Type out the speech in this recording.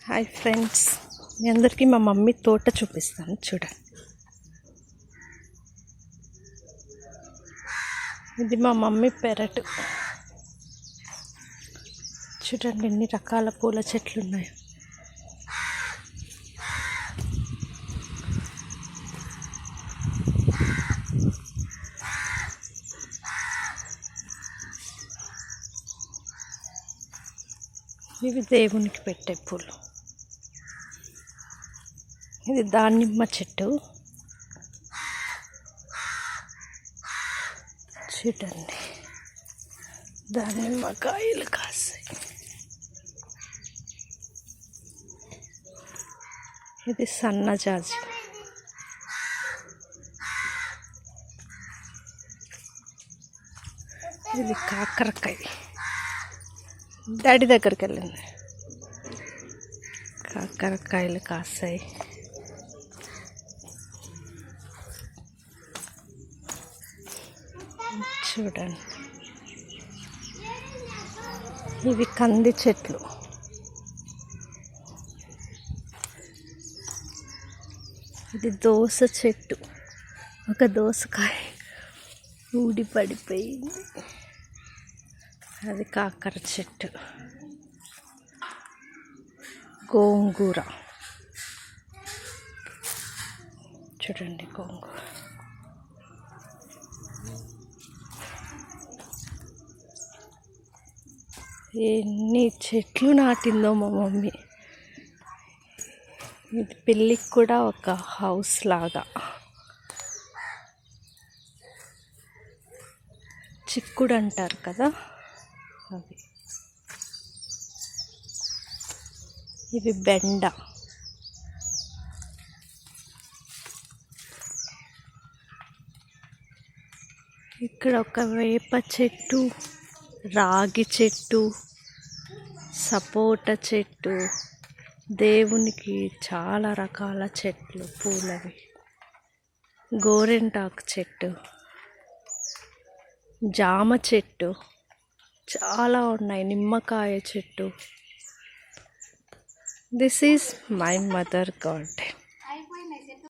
Hi friends, మీ అందరికీ మా mummy తోట చూపిస్తాను. చూడండి, ఇది మా మమ్మీ పెరటు. చూడండి ఎన్ని రకాల పూల చెట్లు ఉన్నాయో. ఇవి దేవునికి పెట్టే పూలు. ఇది దానిమ్మ చెట్టు. చూడండి, దానిమ్మకాయలు కాస్తాయి. ఇది సన్నజాజి. ఇది కాకరకాయ. డాడీ దగ్గరికి వెళ్ళింది. కాకరకాయలు కాస్తాయి. చూడండి, ఇవి కంది చెట్లు. ఇది దోస చెట్టు. ఒక దోసకాయ ఊడి పడిపోయింది. అది కాకర చెట్టు. గోంగూర. చూడండి, గోంగూర. ఎన్ని చెట్లు నాటిందో మా మమ్మీ. ఇది పెళ్ళికి కూడా ఒక హౌస్ లాగా. చిక్కుడు అంటారు కదా అది. ఇవి బెండ. ఇక్కడ ఒక వేప చెట్టు, రాగి చెట్టు, సపోటా చెట్టు, దేవునికి చాలా రకాల చెట్లు పూలవి. గోరెంటాకు చెట్టు, జామ చెట్టు చాలా ఉన్నాయి. నిమ్మకాయ చెట్టు. This is my mother garden.